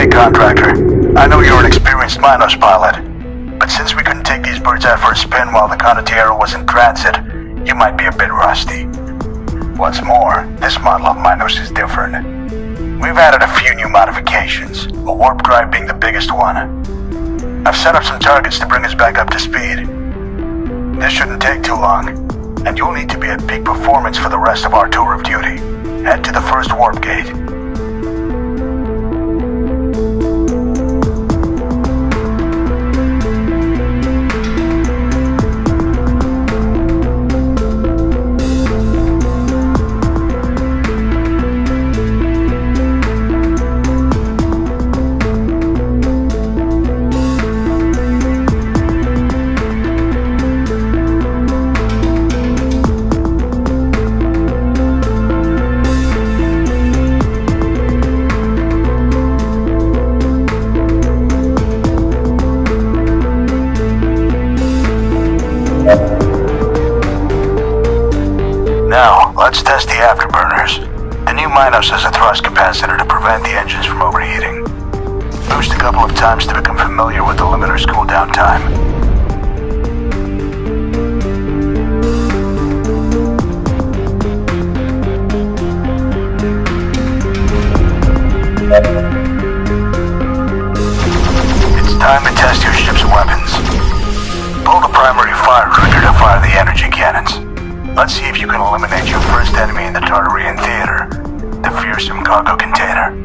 Hey, contractor. I know you're an experienced Minos pilot, but since we couldn't take these birds out for a spin while the Condottiero was in transit, you might be a bit rusty. What's more, this model of Minos is different. We've added a few new modifications, a warp drive being the biggest one. I've set up some targets to bring us back up to speed. This shouldn't take too long, and you'll need to be at peak performance for the rest of our tour of duty. Head to the first warp gate. Now, let's test the afterburners. The new Minos has a thrust capacitor to prevent the engines from overheating. Boost a couple of times to become familiar with the limiter's cooldown time. It's time to test your ship's weapons. Pull the primary fire trigger to fire the energy cannons. Let's see if you can eliminate your first enemy in the Tartarian theater, the fearsome cargo container.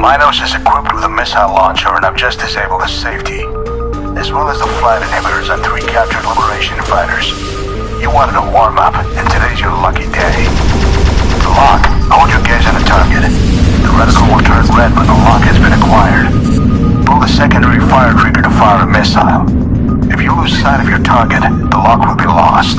Minos is equipped with a missile launcher, and I've just disabled the safety, as well as the flight inhibitors on 3 captured Liberation fighters. You wanted a warm-up, and today's your lucky day. The lock. Hold your gaze on the target. The reticle will turn red when the lock has been acquired. Pull the secondary fire trigger to fire a missile. If you lose sight of your target, the lock will be lost.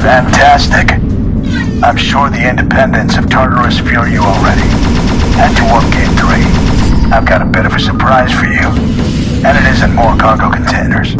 Fantastic. I'm sure the independents of Tartarus fear you already. Head to Warp Gate 3. I've got a bit of a surprise for you. And it isn't more cargo containers.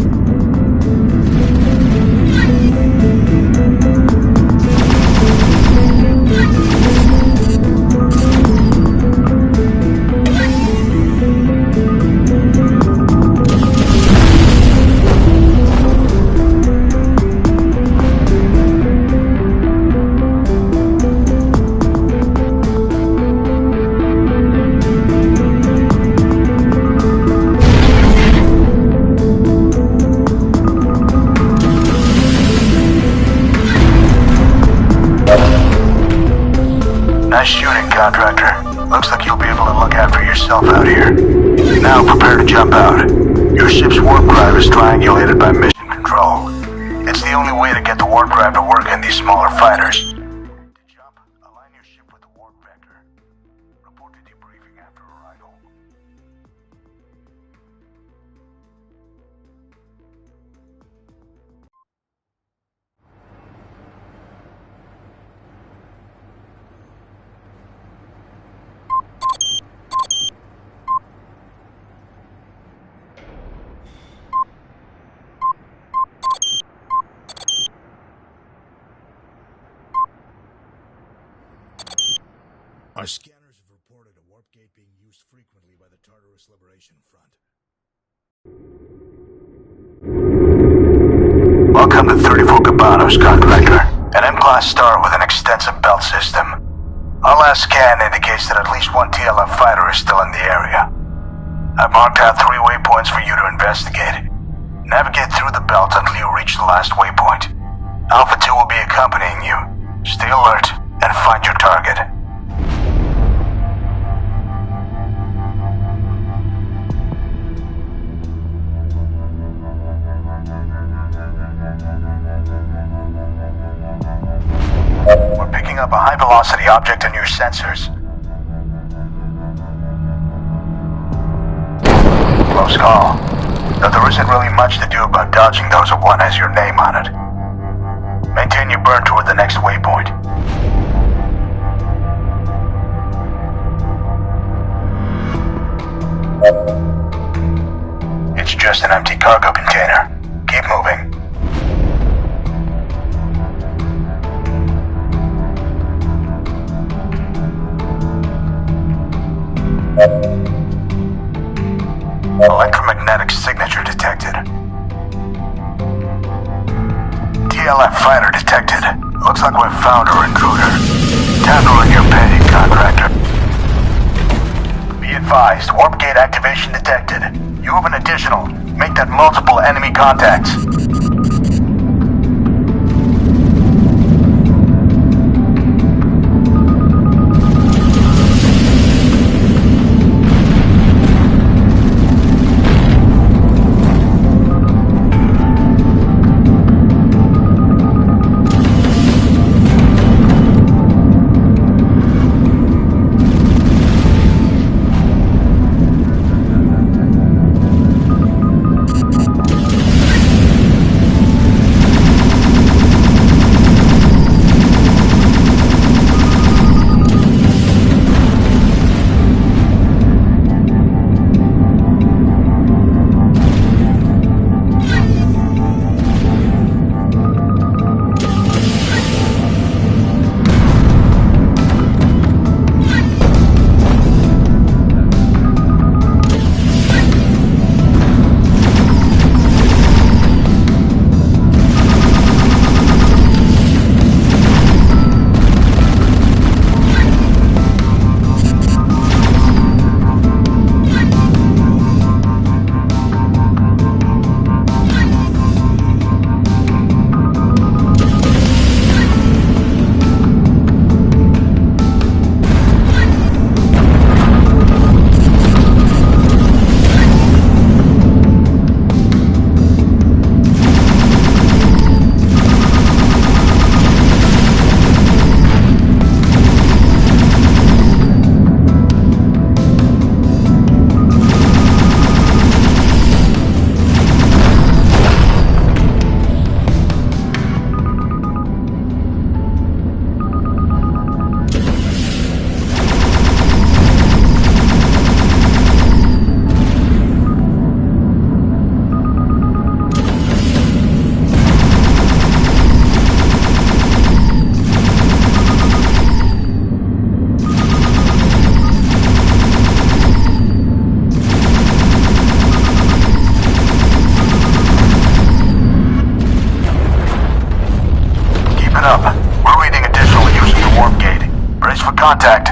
Now prepare to jump out. Your ship's warp drive is triangulated by mission control. It's the only way to get the warp drive to work in these smaller fighters. To jump, align your ship with the warp vector. Report to debriefing after arrival. Our scanners have reported a warp gate being used frequently by the Tartarus Liberation Front. Welcome to 34 Cabanos, Contractor. An M-Class star with an extensive belt system. Our last scan indicates that at least one TLF fighter is still in the area. I've marked out 3 waypoints for you to investigate. Navigate through the belt until you reach the last waypoint. Alpha 2 will be accompanying you. Stay alert and find your target. We're picking up a high-velocity object in your sensors. Close call. Though there isn't really much to do about dodging those if one has your name on it. Maintain your burn toward the next waypoint. It's just an empty cargo container. Keep moving. Electromagnetic signature detected. TLF fighter detected. Looks like we've found our intruder. Time to run your pay, Contractor. Be advised, warp gate activation detected. You have an additional. Make that multiple enemy contacts. Up. We're reading additional using the warp gate. Brace for contact.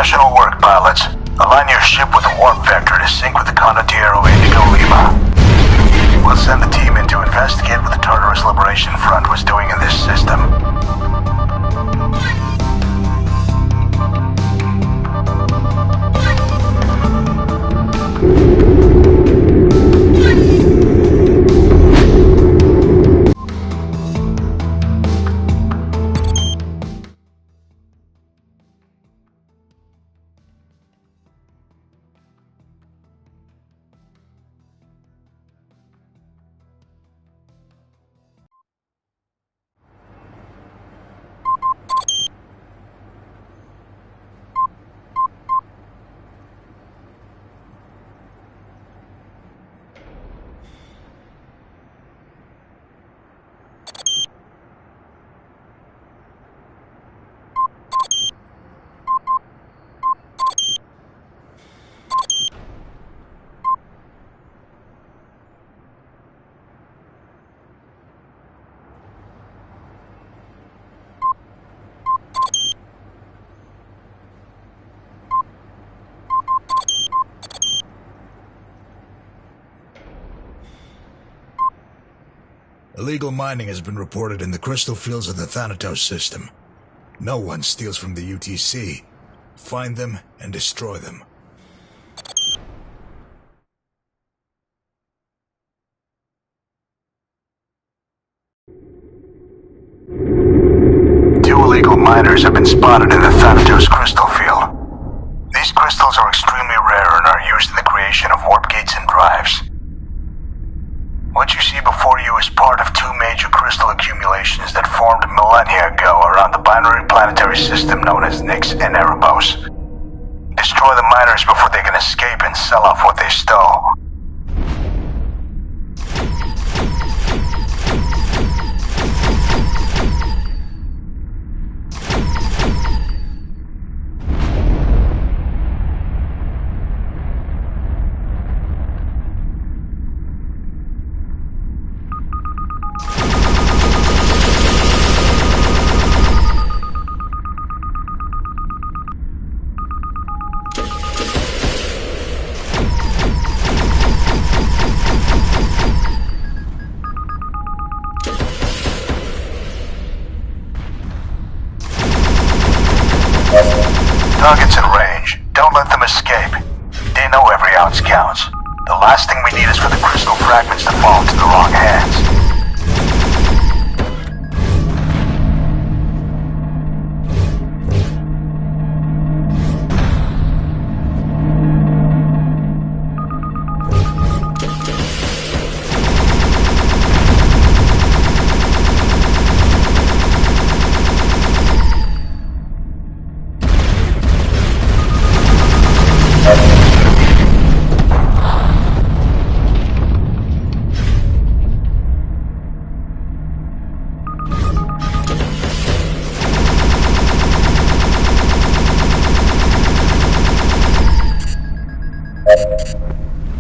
Professional work, pilots. Align your ship with the warp vector to sync with the Condottiero Indigo Lima. We'll send the team in to investigate what the Tartarus Liberation Front was doing in this system. Illegal mining has been reported in the crystal fields of the Thanatos system. No one steals from the UTC. Find them and destroy them. Two illegal miners have been spotted in the Thanatos crystal field. These crystals are extremely rare and are used in the creation of warp gates and drives. What you see before you is part of two major crystal accumulations that formed millennia ago around the binary planetary system known as Nyx and Erebos. Destroy the miners before they can escape and sell off what they stole. Targets in range. Don't let them escape. They know every ounce counts. The last thing we need is for the crystal fragments to fall into the wrong hands.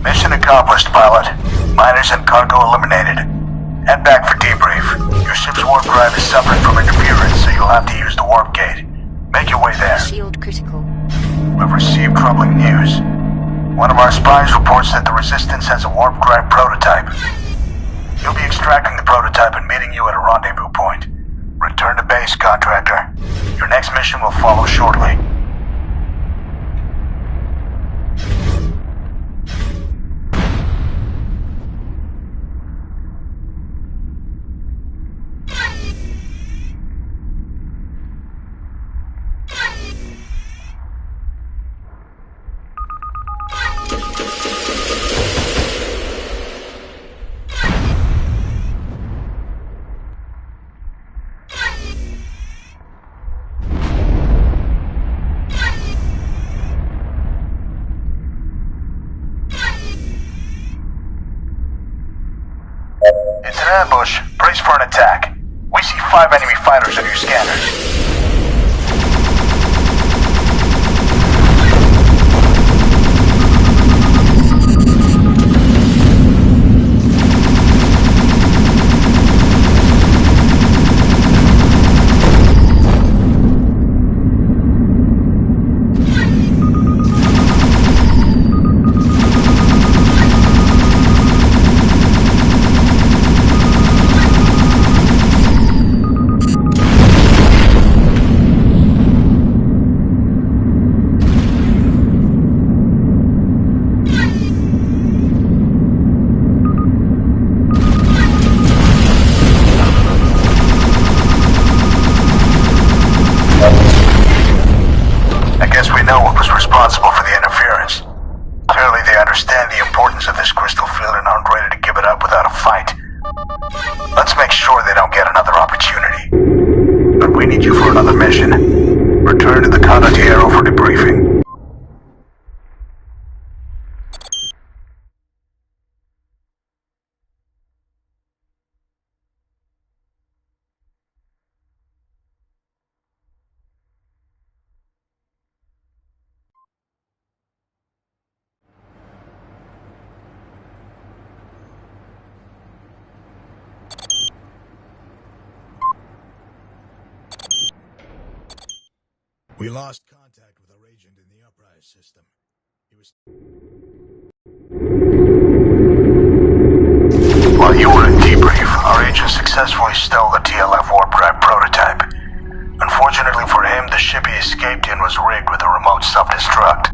Mission accomplished, pilot. Miners and cargo eliminated. Head back for debrief. Your ship's warp drive is suffering from interference, so you'll have to use the warp gate. Make your way there. Shield critical. We've received troubling news. One of our spies reports that the Resistance has a warp drive prototype. He'll be extracting the prototype and meeting you at a rendezvous point. Return to base, contractor. Your next mission will follow shortly. It's an ambush. Brace for an attack. We see 5 enemy fighters on your scanners. know what was responsible for the interference. Clearly they understand the importance of this crystal field and aren't ready to give it up without a fight. Let's make sure they don't get another opportunity. But we need you for another mission. Return to the Condottiero for debriefing. We lost contact with our agent in the Uprise system. He was... While you were in debrief, our agent successfully stole the TLF warp drive prototype. Unfortunately for him, the ship he escaped in was rigged with a remote self-destruct.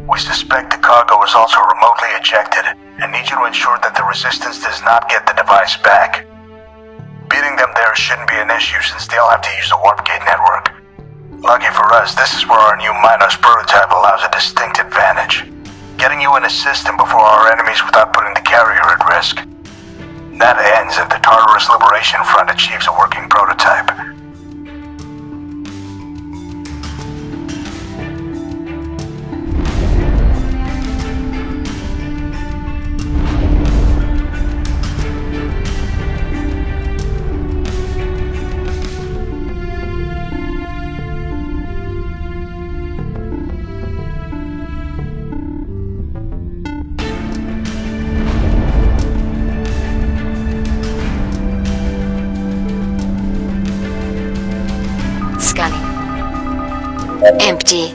We suspect the cargo was also remotely ejected, and need you to ensure that the Resistance does not get the device back. Beating them there shouldn't be an issue since they'll have to use the warp gate network. Lucky for us, this is where our new Minos prototype allows a distinct advantage. Getting you in a system before our enemies without putting the carrier at risk. That ends if the Tartarus Liberation Front achieves a working prototype. Empty.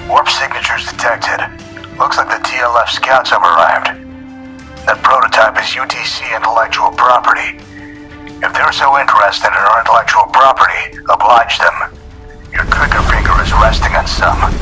Warp signatures detected. Looks like the TLF scouts have arrived. That prototype is UTC intellectual property. If they're so interested in our intellectual property, oblige them. Your trigger finger is resting on some.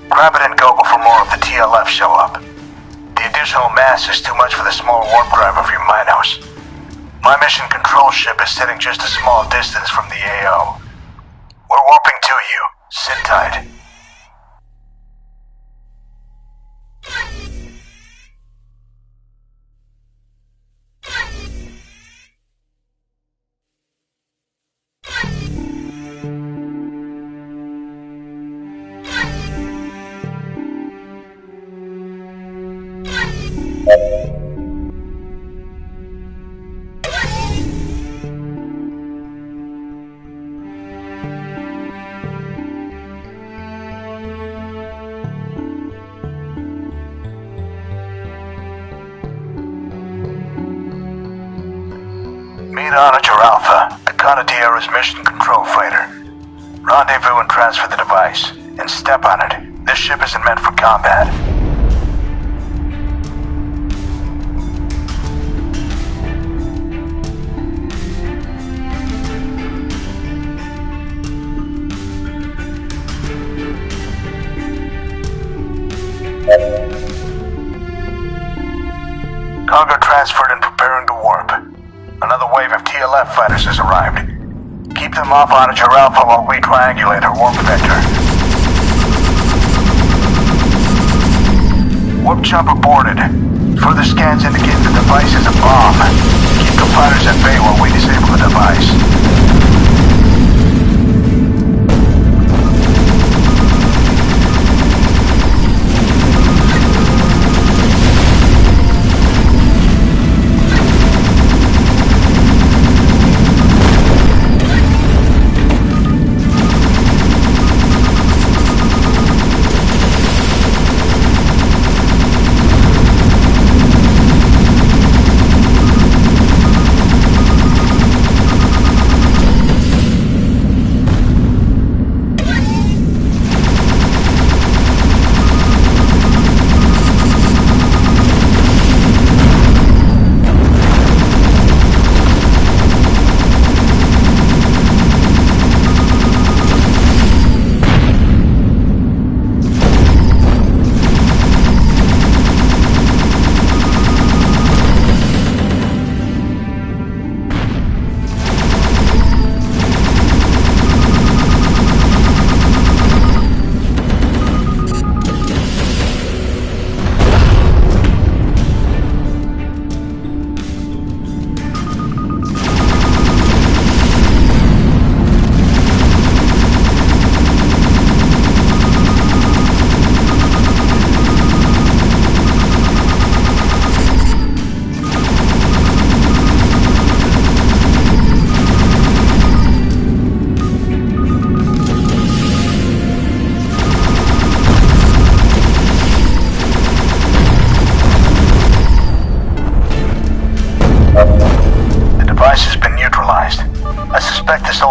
Grab it and go before more of the TLF show up. The additional mass is too much for the small warp drive of your Minos. My mission control ship is sitting just a small distance from the AO. We're warping to you. Sit tight. Meet Onager Alpha, the Condottiera's mission control freighter. Rendezvous and transfer the device, and step on it. This ship isn't meant for combat. Cargo transferred and preparing to warp. Another wave of TLF fighters has arrived. Keep them off Onager Alpha while we triangulate our warp vector. Warp chopper boarded. Further scans indicate the device is a bomb. Keep the fighters at bay while we disable the device.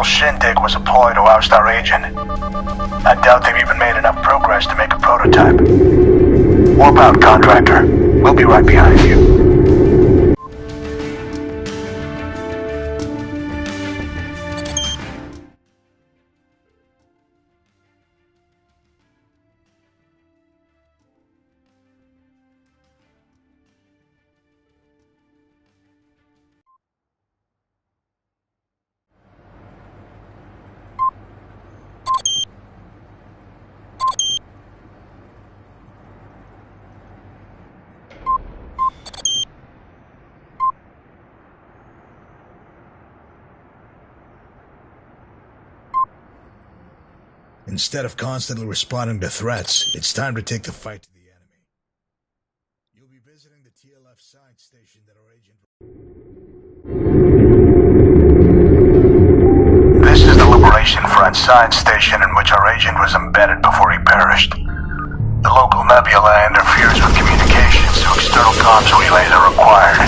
Shindig was a ploy to oust our agent. I doubt they've even made enough progress to make a prototype. Warp out, contractor. We'll be right behind you. Instead of constantly responding to threats, it's time to take the fight to the enemy. You'll be visiting the TLF science station that our agent... This is the Liberation Front science station in which our agent was embedded before he perished. The local nebula interferes with communications, so external comms relays are required.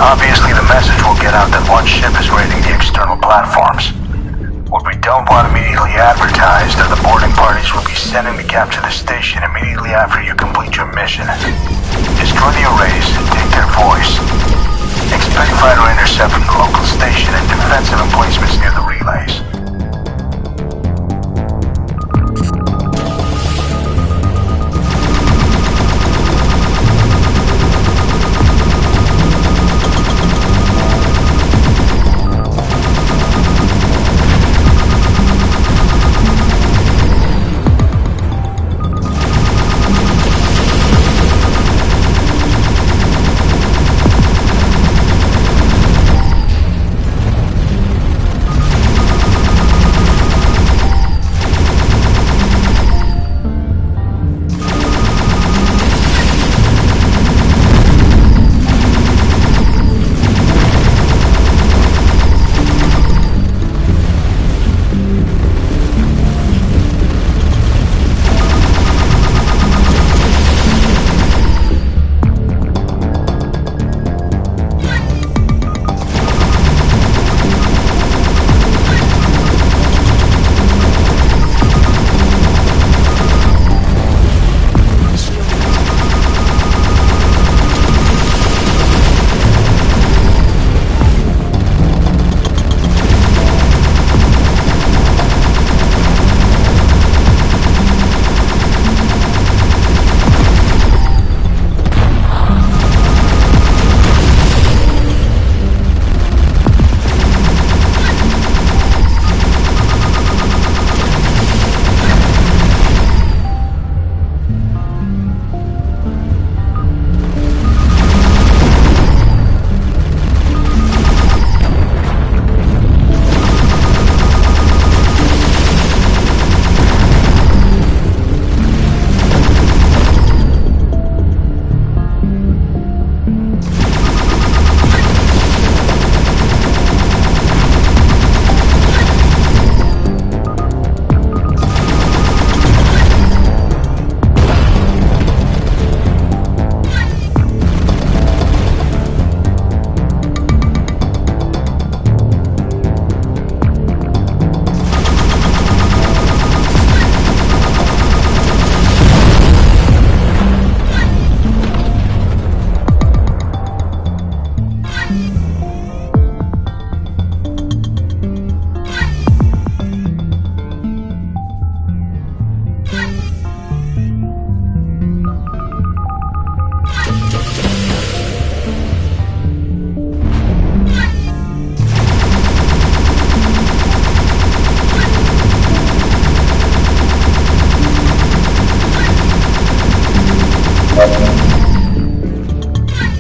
Obviously, the message will get out that one ship is raiding the external platforms. What we don't want immediately advertised are the boarding parties we'll be sending to capture the station immediately after you complete your mission. Destroy the arrays and take their voice. Expect fighter intercept from the local station and defensive emplacements near the relays.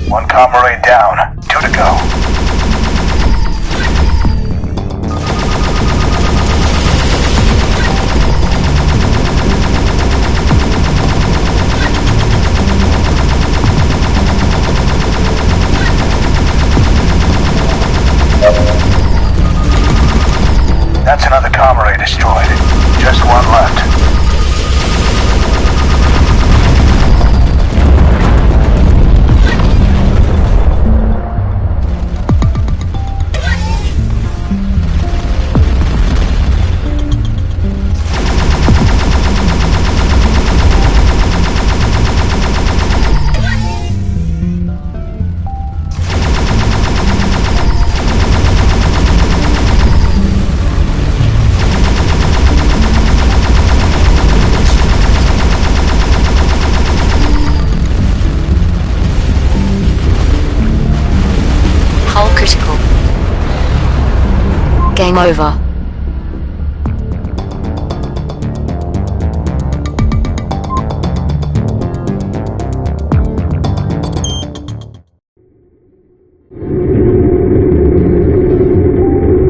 One comrade down. 2 to go. That's another comrade destroyed. Just one left. Critical. Game over.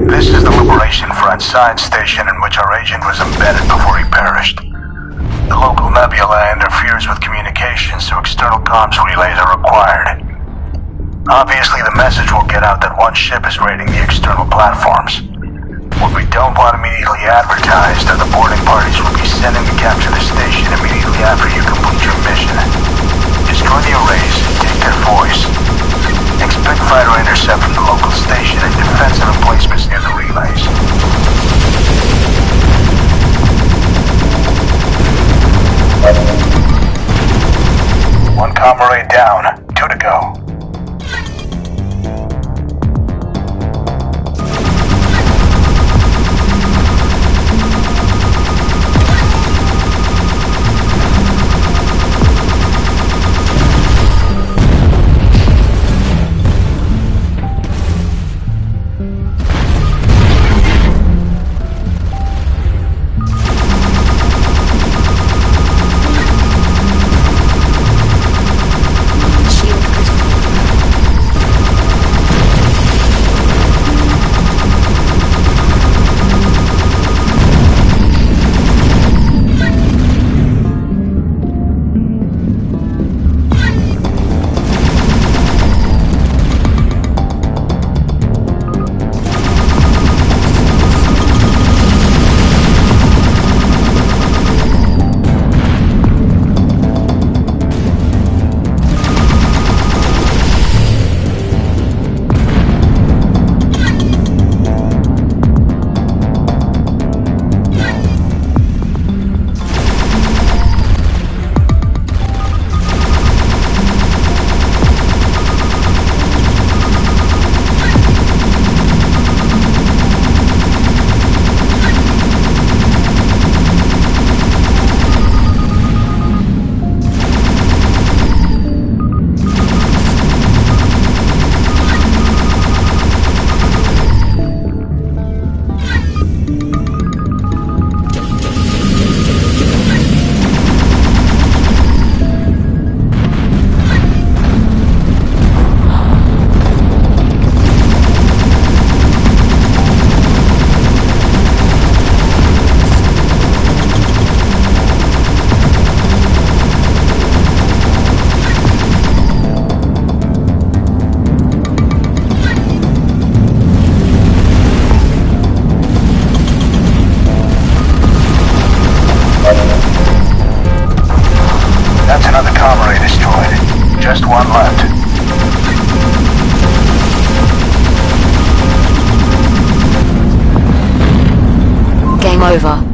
This is the Liberation Front science station in which our agent was embedded before he perished. The local nebula interferes with communications, so external comms relays are required. Obviously, the message will get out that one ship is raiding the external platforms. What we don't want immediately advertised are the boarding parties will be sending to capture the station immediately after you complete your mission. Destroy the arrays, take their voice. Expect fighter intercept from the local station and defensive emplacements near the relays. One comrade down, 2 to go. That's another comrade destroyed. Just one left. Game over.